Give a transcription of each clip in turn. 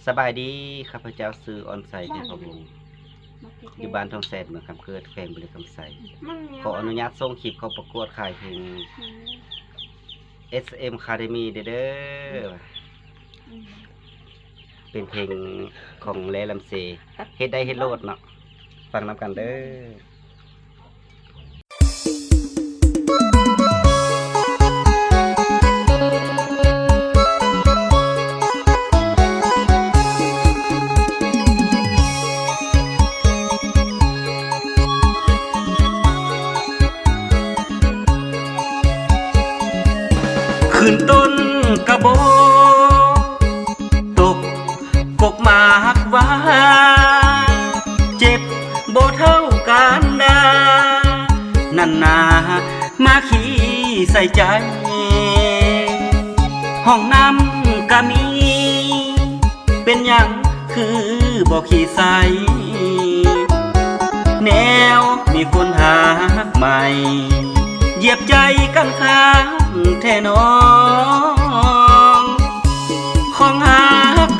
สบายดีข้าพเจ้าซื้อออนไซต์ในพะวงอยู่บ้านทองแสนเมืองคำเกิดแขวงบุรีคำไสขออนุญาตส่งคลิปเข้าประกวดขายเพลง SM Academy เด้อเป็นเพลงของแลลำเซเฮ็ดได้เฮ็ดโลดเนาะฟังนำกันเด้อขึ้นต้นกระโบตกกกมาหักว่าเจ็บโบเท่ากันดานันนามาขี้ใส่ใจห้องน้ำก็มีเป็นอย่างคือบอกขี้ใส่แนวมีคนหาใหม่เหยียบใจกันค้างแท่น้องของหา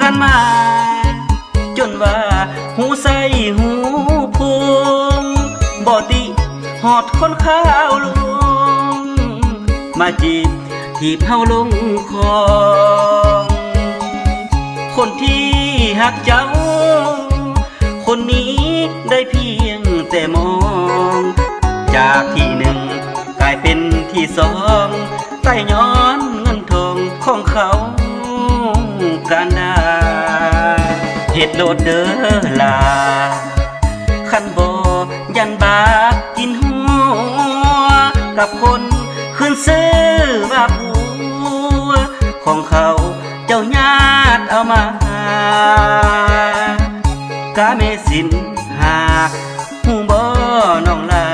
กันมาจนว่าหูใส่หูพุงบ่ติหอดคนข้าวลงมาจีบถีบเฮาลงคลองคนที่หักเจ้าคนนี้ได้เพียงแต่มองจากที่หนึ่งกลายเป็นที่สองใต้ย้อนเงินทองของเขาการดาเฮ็ดโลดเด้อลาคันบ่ยันบาปกินหัวกับคนคืนซื้อว่าผัวของเขาเจ้าญาติเอามากาเมสินหาหูบ่น้องลา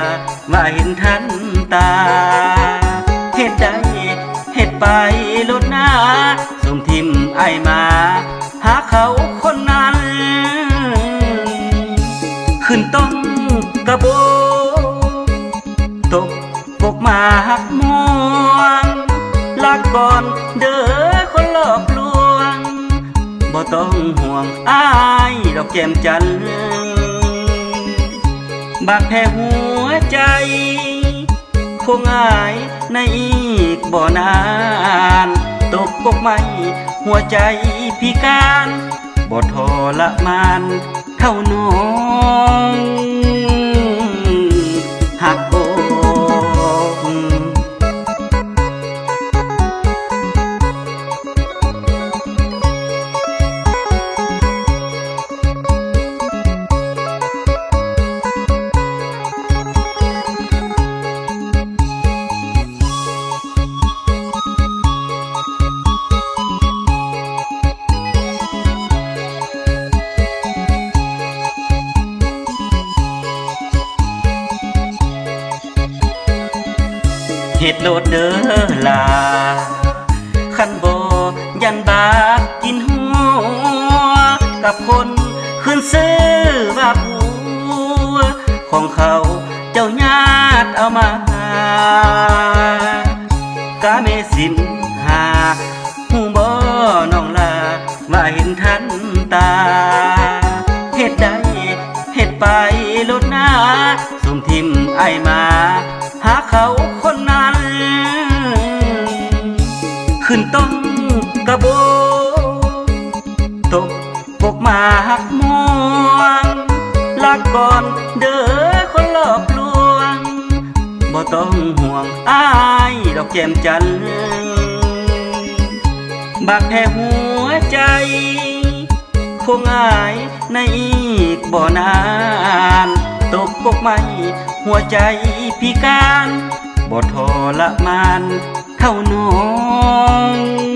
ว่าเห็นทันตาเฮ็ดได้เฮ็ดไปลดหน้าส่งทิมไอมาหาเขาคนนั้นขึ้นต้นกระโบตกปกมาหักมวงลาก่อนเด้อคนหลอกลวงบ่ต้องห่วงอ้ายดอกแก้มจันทร์บาดแผลหัวใจคงอายในอีกบ่นานตกกกไม้หัวใจพิการบ่ทรมานเท่าน้องหักอกเฮ็ดโลดเด้อลาคันบ่ยันบาปกินหัวกับคนคืนซื้อว่าผัวของเขาเจ้าญาติเอามากาเมสินหาหูบ่น้องลาว่าเห็นทันตาเฮ็ดได้เฮ็ดไปลดหน้าส่งทิมไอมาหาเขาคนนั้นขึ้นต้นกระโบตกปกมาหักมวงลาก่อนเด้อคนหลอกลวงบ่ต้องห่วงอ้ายดอกแก้มจันทร์บาดแผลหัวใจคงอายในอีกบ่นานตกปกไม้หัวใจพิการบ่ทรมานเท่าน้อง